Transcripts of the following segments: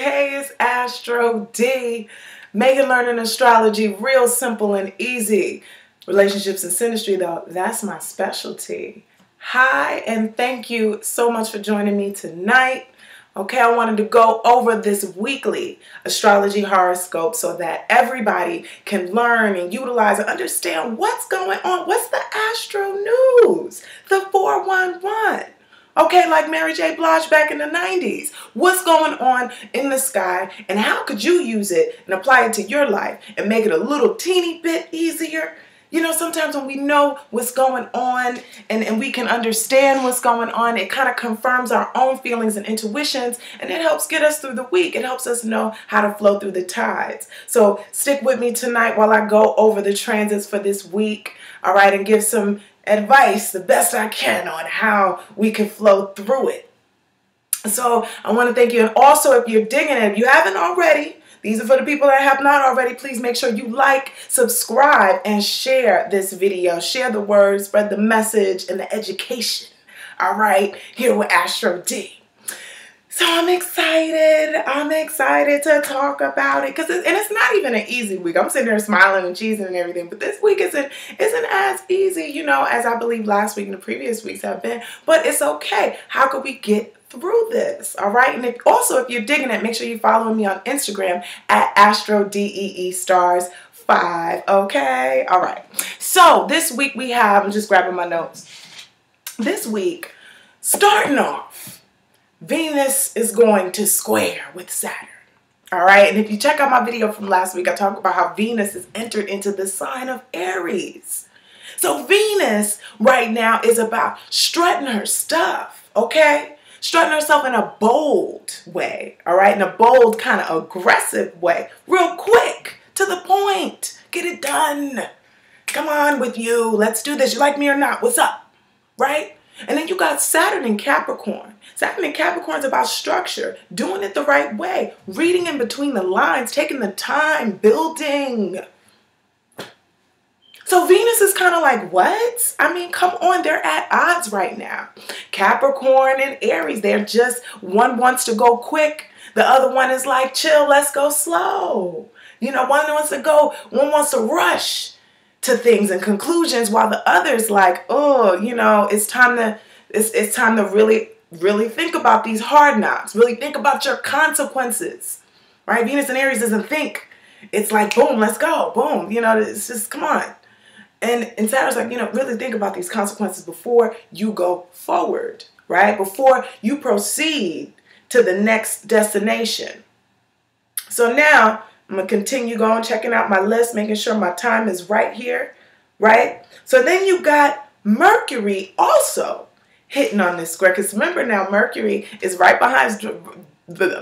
Hey, it's Astro D. Making learning astrology real simple and easy. Relationships and synastry, though, that's my specialty. Hi, and thank you so much for joining me tonight. Okay, I wanted to go over this weekly astrology horoscope so that everybody can learn and utilize and understand what's going on. What's the astro news? The 411. Okay, like Mary J. Blige back in the 90s. What's going on in the sky and how could you use it and apply it to your life and make it a little teeny bit easier? You know, sometimes when we know what's going on and we can understand what's going on, it kind of confirms our own feelings and intuitions, and it helps get us through the week. It helps us know how to flow through the tides. So stick with me tonight while I go over the transits for this week, all right, and give some advice the best I can on how we can flow through it. So I want to thank you. And also, if you're digging it, if you haven't already, these are for the people that have not already. Please make sure you like, subscribe, and share this video. Share the word, spread the message and the education. All right, here with Astro D. So I'm excited. I'm excited to talk about it because it's not even an easy week. I'm sitting there smiling and cheesing and everything, but this week isn't as easy, you know, as I believe last week and the previous weeks have been. But it's okay. How could we get through this? All right. And if you're digging it, make sure you follow me on Instagram at AstroDeeStars5. Okay. All right. So this week we have, I'm just grabbing my notes. This week, starting off, Venus is going to square with Saturn. All right. And if you check out my video from last week, I talked about how Venus has entered into the sign of Aries. So Venus right now is about strutting her stuff. Okay. Strutting herself in a bold way. All right. In a bold, kind of aggressive way. Real quick. To the point. Get it done. Come on with you. Let's do this. You like me or not? What's up? Right? And then you got Saturn in Capricorn. Saturn in Capricorn is about structure, doing it the right way, reading in between the lines, taking the time, building. So Venus is kind of like, what? I mean, come on, they're at odds right now. Capricorn and Aries, they're just, one wants to go quick. The other one is like, chill, let's go slow. You know, one wants to rush to things and conclusions, while the other's like, oh, you know, it's time to really think about these hard knocks. Really think about your consequences, right? Venus and Aries doesn't think. It's like, boom, let's go, boom. You know, it's just, come on. And Saturn's like, you know, really think about these consequences before you go forward, right? Before you proceed to the next destination. So now I'm going to continue going, checking out my list, making sure my time is right here, right? So then you got Mercury also hitting on this square. Because remember now, Mercury is right behind,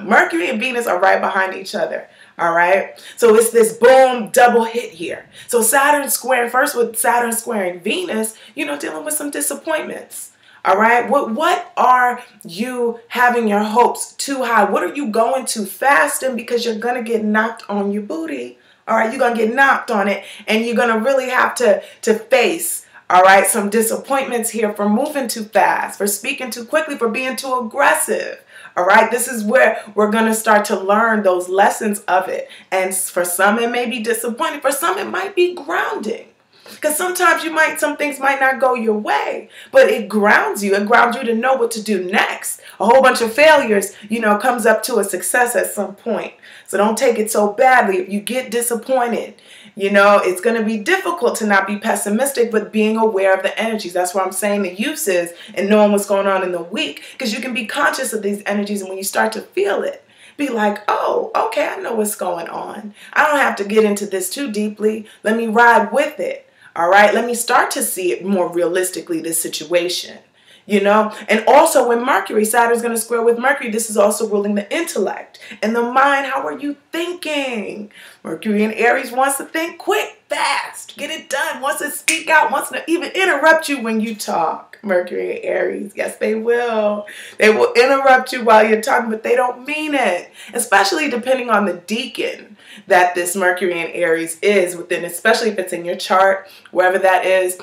Mercury and Venus are right behind each other, all right? So it's this boom, double hit here. So Saturn squaring, first with Saturn squaring Venus, you know, dealing with some disappointments. All right, what are you having your hopes too high? What are you going too fast in? Because you're going to get knocked on your booty. All right, you're going to get knocked on it. And you're going to really have to face, all right, some disappointments here for moving too fast, for speaking too quickly, for being too aggressive. All right, this is where we're going to start to learn those lessons of it. And for some, it may be disappointing. For some, it might be grounding. Because sometimes some things might not go your way, but it grounds you. It grounds you to know what to do next. A whole bunch of failures, you know, comes up to a success at some point. So don't take it so badly. If you get disappointed, you know, it's going to be difficult to not be pessimistic, but being aware of the energies. That's why I'm saying the uses and knowing what's going on in the week, because you can be conscious of these energies. And when you start to feel it, be like, oh, okay, I know what's going on. I don't have to get into this too deeply. Let me ride with it. All right, let me start to see it more realistically, this situation, you know. And also when Mercury, Saturn's going to square with Mercury, this is also ruling the intellect and the mind. How are you thinking? Mercury in Aries wants to think quick, fast, get it done, wants to speak out, wants to even interrupt you when you talk. Mercury and Aries, yes, they will. They will interrupt you while you're talking, but they don't mean it, especially depending on the deacon that this Mercury and Aries is within, especially if it's in your chart, wherever that is.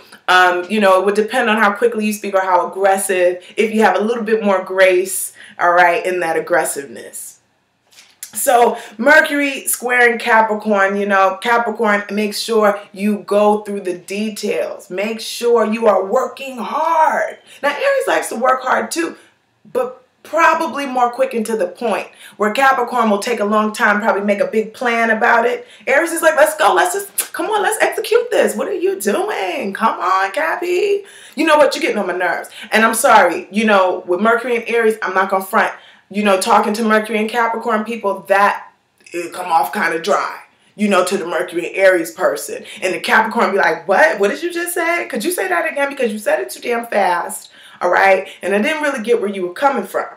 You know, it would depend on how quickly you speak or how aggressive, if you have a little bit more grace, all right, in that aggressiveness. So Mercury squaring Capricorn, Capricorn, make sure you go through the details. Make sure you are working hard. Now, Aries likes to work hard too, but probably more quick and to the point. Where Capricorn will take a long time, probably make a big plan about it. Aries is like, let's go. Come on, let's execute this. What are you doing? Come on, Cappy. You know what? You're getting on my nerves. And I'm sorry, with Mercury and Aries, I'm not going to front. Talking to Mercury and Capricorn people, that it come off kind of dry, to the Mercury and Aries person. And the Capricorn be like, what? What did you just say? Could you say that again? Because you said it too damn fast. All right. And I didn't really get where you were coming from.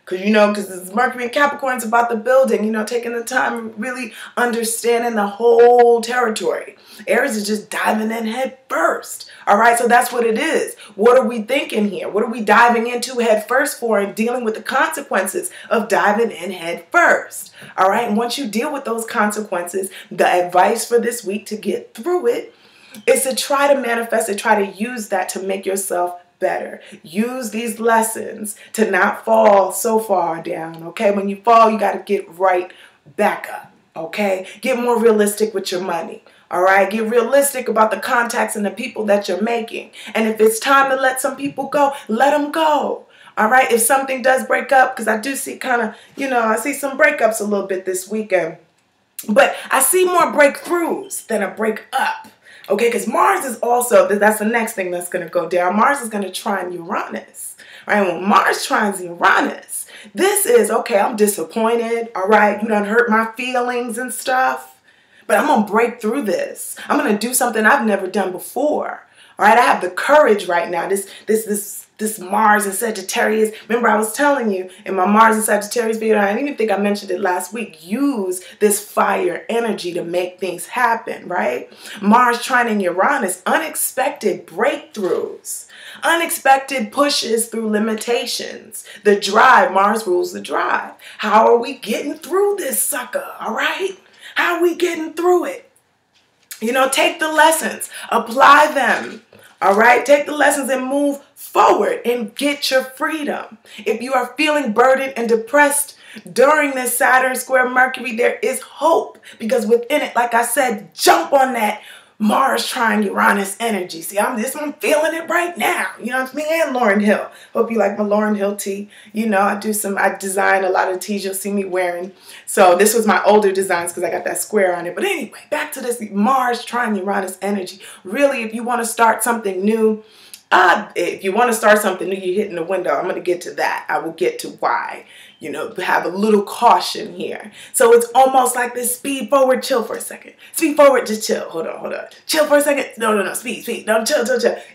Because this Mercury and Capricorn's about the building, taking the time and really understanding the whole territory. Aries is just diving in head first. All right, so that's what it is. What are we thinking here? What are we diving into head first for and dealing with the consequences of diving in head first? All right, and once you deal with those consequences, the advice for this week to get through it is to try to manifest it, try to use that to make yourself better. Use these lessons to not fall so far down, okay? When you fall, you got to get right back up, okay? Get more realistic with your money, all right? Get realistic about the contacts and the people that you're making. And if it's time to let some people go, let them go, all right? If something does break up, because I do see I see some breakups a little bit this weekend, but I see more breakthroughs than a breakup. Okay, because Mars is also, that's the next thing that's going to go down. Mars is going to trine Uranus. Right? When Mars trines Uranus, this is, okay, I'm disappointed. All right, you done hurt my feelings and stuff. But I'm going to break through this. I'm going to do something I've never done before. All right, I have the courage right now. This Mars and Sagittarius. Remember, I was telling you in my Mars and Sagittarius video, I didn't even think I mentioned it last week, use this fire energy to make things happen, right? Mars trining Uranus, unexpected breakthroughs, unexpected pushes through limitations. The drive, Mars rules the drive. How are we getting through this sucker, all right? How are we getting through it? Take the lessons, apply them. All right, take the lessons and move forward and get your freedom. If you are feeling burdened and depressed during this Saturn square Mercury, there is hope because within it, like I said, jump on that Mars trine Uranus energy. See, I'm feeling it right now. You know, it's me and Lauryn Hill. Hope you like my Lauryn Hill tee. I design a lot of tees you'll see me wearing. So this was my older designs because I got that square on it. But anyway, back to this Mars trine Uranus energy. Really, if you want to start something new, you're hitting the window. I'm going to get to that. I will get to why. Have a little caution here. So it's almost like this speed forward, chill for a second. Speed forward, just chill. Hold on. Chill for a second. No. Speed. No, chill.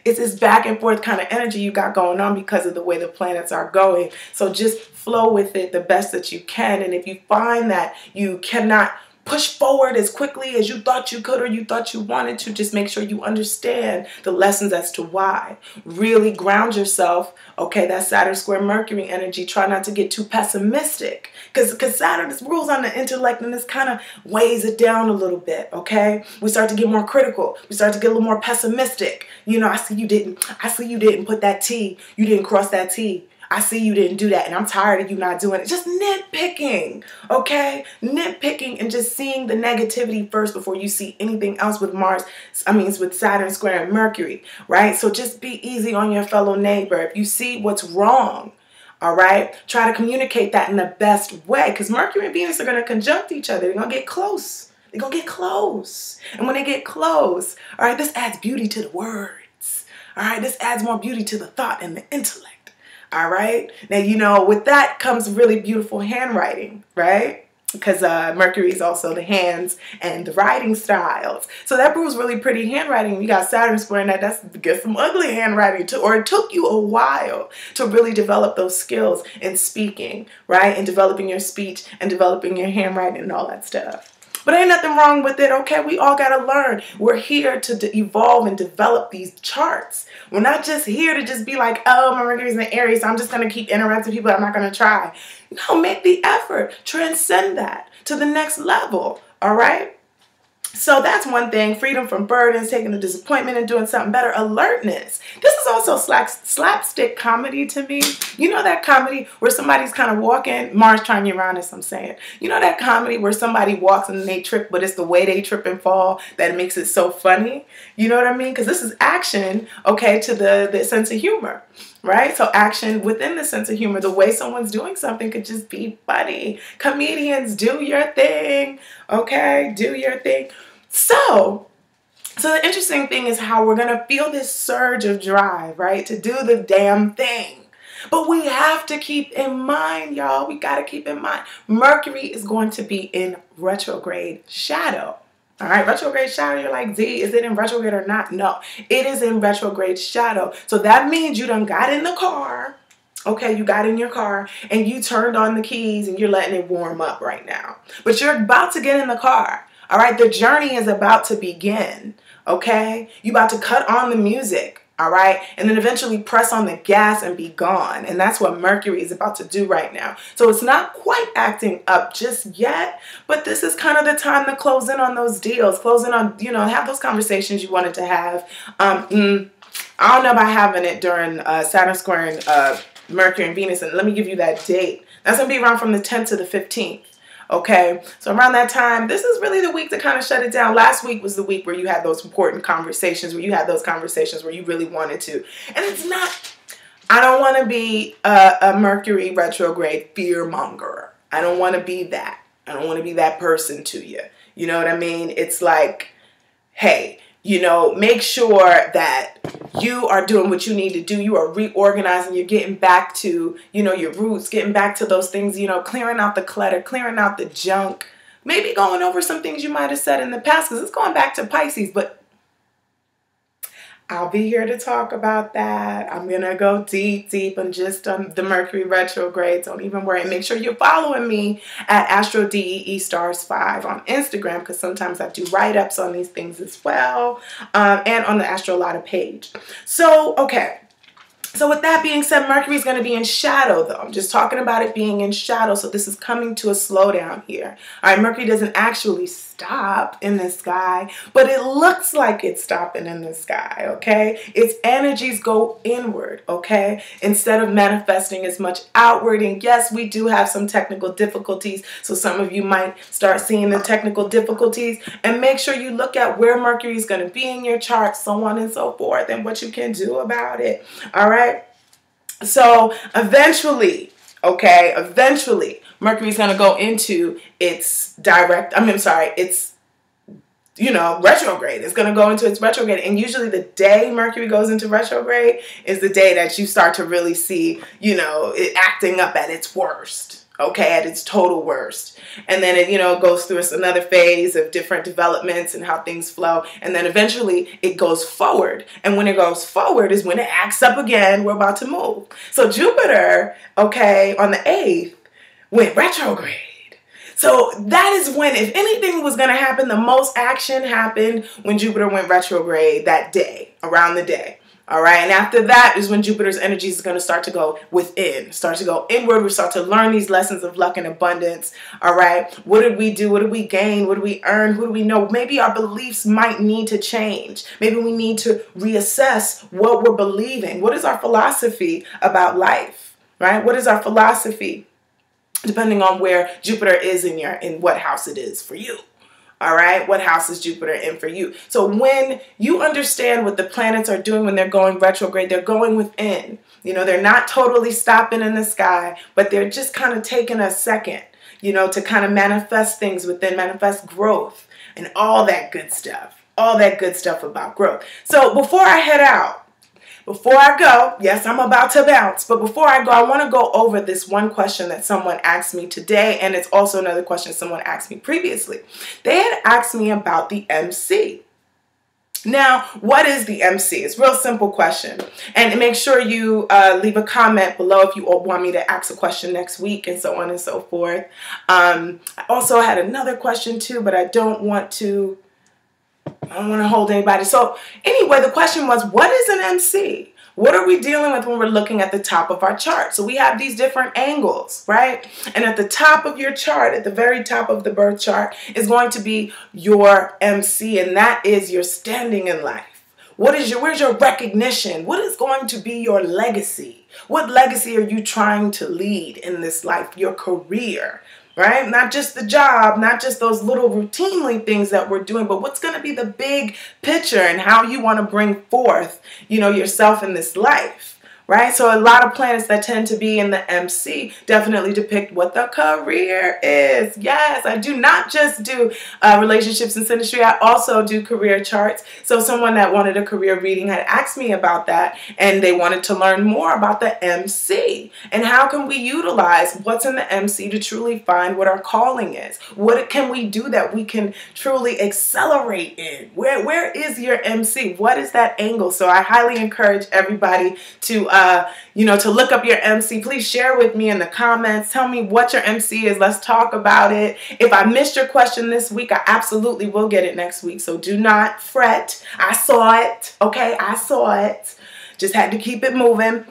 It's this back and forth kind of energy you got going on because of the way the planets are going. So just flow with it the best that you can. And if you find that you cannot push forward as quickly as you thought you could or you thought you wanted to, just make sure you understand the lessons as to why. Really ground yourself. Okay, that Saturn square Mercury energy. Try not to get too pessimistic because Saturn rules on the intellect and this kind of weighs it down a little bit. Okay, we start to get more critical. We start to get a little more pessimistic. I see you didn't put that T. You didn't cross that T. I see you didn't do that, and I'm tired of you not doing it. Just nitpicking, okay? Nitpicking and just seeing the negativity first before you see anything else with with Saturn squaring Mercury, right? So just be easy on your fellow neighbor. If you see what's wrong, all right, try to communicate that in the best way because Mercury and Venus are going to conjunct each other. They're going to get close. They're going to get close. And when they get close, all right, this adds beauty to the words. All right, this adds more beauty to the thought and the intellect. All right. Now, with that comes really beautiful handwriting, right? Because Mercury is also the hands and the writing styles. So that proves really pretty handwriting. You got Saturn squaring that. That's get some ugly handwriting too. Or it took you a while to really develop those skills in speaking, right? And developing your speech and developing your handwriting and all that stuff. But ain't nothing wrong with it, okay? We all got to learn. We're here to evolve and develop these charts. We're not just here to just be like, oh, my Mercury's in Aries, so I'm just going to keep interrupting people. I'm not going to try. No, make the effort. Transcend that to the next level, all right? So that's one thing. Freedom from burdens, taking the disappointment and doing something better. Alertness. This is also slapstick comedy to me. You know that comedy where somebody's kind of walking, Mars trine Uranus, I'm saying. You know that comedy where somebody walks and they trip, but it's the way they trip and fall that makes it so funny? You know what I mean? Because this is action, okay, to the sense of humor, right? So action within the sense of humor. The way someone's doing something could just be funny. Comedians, do your thing, okay? Do your thing. So the interesting thing is how we're going to feel this surge of drive, right? To do the damn thing. But we have to keep in mind, y'all, we got to keep in mind, Mercury is going to be in retrograde shadow. All right, retrograde shadow, you're like, Z, is it in retrograde or not? No, it is in retrograde shadow. So that means you done got in the car. Okay, you got in your car and you turned on the keys and you're letting it warm up right now. But you're about to get in the car. All right, the journey is about to begin. Okay, you about to cut on the music. All right, and then eventually press on the gas and be gone. And that's what Mercury is about to do right now. So it's not quite acting up just yet, but this is kind of the time to close in on those deals, close in on, you know, have those conversations you wanted to have. I don't know about having it during Saturn squaring Mercury and Venus. And let me give you that date. That's going to be around from the 10th to the 15th. Okay, so around that time, this is really the week to kind of shut it down. Last week was the week where you had those important conversations, where you had those conversations where you really wanted to. And it's not, I don't want to be a Mercury retrograde fear monger. I don't want to be that. I don't want to be that person to you. You know what I mean? It's like, hey, you know, make sure that you are doing what you need to do. You are reorganizing. You're getting back to, you know, your roots, getting back to those things, you know, clearing out the clutter, clearing out the junk, maybe going over some things you might have said in the past because it's going back to Pisces. But I'll be here to talk about that. I'm going to go deep on just the Mercury retrograde. Don't even worry. Make sure you're following me at AstroDeeStars5 on Instagram because sometimes I do write-ups on these things as well, and on the Astrology page. So, okay. So with that being said, Mercury is going to be in shadow, though. I'm just talking about it being in shadow, so this is coming to a slowdown here. All right, Mercury doesn't actually stop in the sky, but it looks like it's stopping in the sky, okay? Its energies go inward, okay? Instead of manifesting as much outward. And yes, we do have some technical difficulties, so some of you might start seeing the technical difficulties. And make sure you look at where Mercury is going to be in your chart, so on and so forth, and what you can do about it, all right? So eventually, okay, Mercury's going to go into its you know, retrograde. It's going to go into its retrograde. And usually the day Mercury goes into retrograde is the day that you start to really see, you know, it acting up at its worst. Okay, at its total worst. And then it, you know, goes through another phase of different developments and how things flow. And then eventually it goes forward. And when it goes forward is when it acts up again. We're about to move. So Jupiter, okay, on the 8th went retrograde. So that is when, if anything was going to happen, the most action happened when Jupiter went retrograde that day, around the day. All right, and after that is when Jupiter's energy is going to start to go within, start to go inward. We start to learn these lessons of luck and abundance. All right, what did we do? What did we gain? What did we earn? Who do we know? Maybe our beliefs might need to change. Maybe we need to reassess what we're believing. What is our philosophy about life? Right? What is our philosophy? Depending on where Jupiter is in what house it is for you. All right, what house is Jupiter in for you? So when you understand what the planets are doing when they're going retrograde, they're going within. You know, they're not totally stopping in the sky, but they're just kind of taking a second, you know, to kind of manifest things within, manifest growth and all that good stuff about growth. So before I head out, before I go, yes, I'm about to bounce, but before I go, I want to go over this one question that someone asked me today, and it's also another question someone asked me previously. They had asked me about the MC. Now, what is the MC? It's a real simple question. And make sure you leave a comment below if you want me to ask a question next week and so on and so forth. I also had another question too, but I don't want to hold anybody. So anyway, the question was, what is an MC? What are we dealing with when we're looking at the top of our chart? So we have these different angles, right? And at the top of your chart, at the very top of the birth chart, is going to be your MC, and that is your standing in life. Where's your recognition? What is going to be your legacy? What legacy are you trying to lead in this life? Your career, right? Not just the job, not just those little routinely things that we're doing, but what's going to be the big picture and how you want to bring forth, yourself in this life. Right? So a lot of planets that tend to be in the MC definitely depict what the career is. Yes, I do not just do relationships and synastry. I also do career charts. So someone that wanted a career reading had asked me about that, and they wanted to learn more about the MC and how can we utilize what's in the MC to truly find what our calling is. What can we do that we can truly accelerate in? Where is your MC? What is that angle? So I highly encourage everybody to to look up your MC. Please share with me in the comments. Tell me what your MC is. Let's talk about it. If I missed your question this week, I absolutely will get it next week. So do not fret. I saw it. Okay, I saw it. Just had to keep it moving.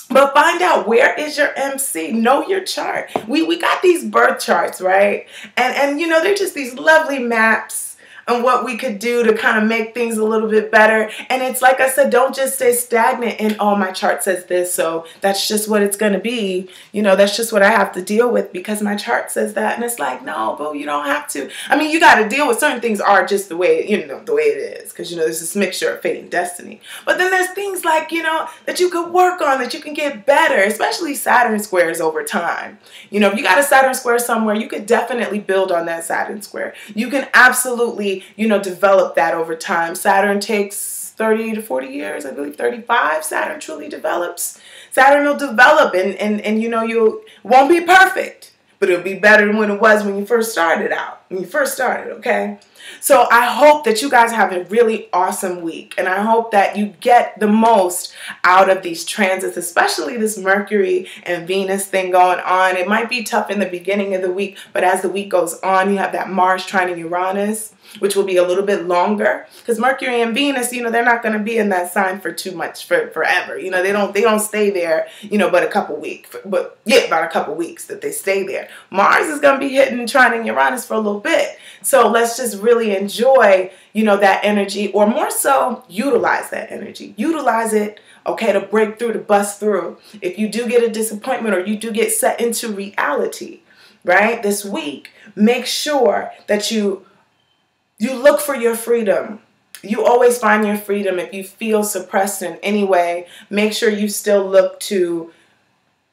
But find out, where is your MC? Know your chart. We got these birth charts, right? And they're just these lovely maps and what we could do to kind of make things a little bit better. And it's like I said, don't just stay stagnant in, oh, my chart says this, so that's just what it's going to be. That's just what I have to deal with because my chart says that. And it's like, no, boo, you don't have to. I mean, you got to deal with certain things are just the way, the way it is. Because, there's this mixture of fate and destiny. But then there's things like, that you could work on, that you can get better, especially Saturn squares over time. If you got a Saturn square somewhere, you could definitely build on that Saturn square. You can absolutely develop that over time. Saturn takes 30 to 40 years, I believe 35. Saturn truly develops. Saturn will develop and you won't be perfect, but it'll be better than when it was when you first started out. Okay? So I hope that you guys have a really awesome week, and I hope that you get the most out of these transits, especially this Mercury and Venus thing going on. It might be tough in the beginning of the week, but as the week goes on, you have that Mars trine Uranus, which will be a little bit longer, because Mercury and Venus, they're not going to be in that sign for too much, forever. They don't stay there, but a couple weeks. But yeah, about a couple weeks that they stay there. Mars is going to be hitting trine Uranus for a little bit. So let's just really enjoy, that energy, or more so, utilize that energy. Utilize it, okay, to break through, to bust through. If you do get a disappointment or you do get set into reality, right, this week, make sure that you look for your freedom. You always find your freedom. If you feel suppressed in any way, make sure you still look to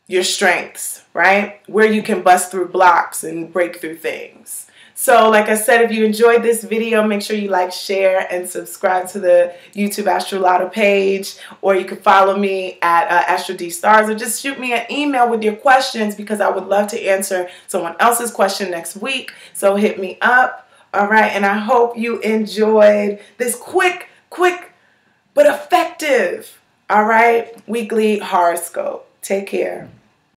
your strengths, right? Where you can bust through blocks and break through things. So like I said, if you enjoyed this video, make sure you like, share, and subscribe to the YouTube Astrology page. Or you can follow me at Astro D Stars, or just shoot me an email with your questions, because I would love to answer someone else's question next week. So hit me up. All right, and I hope you enjoyed this quick but effective, all right, weekly horoscope. Take care.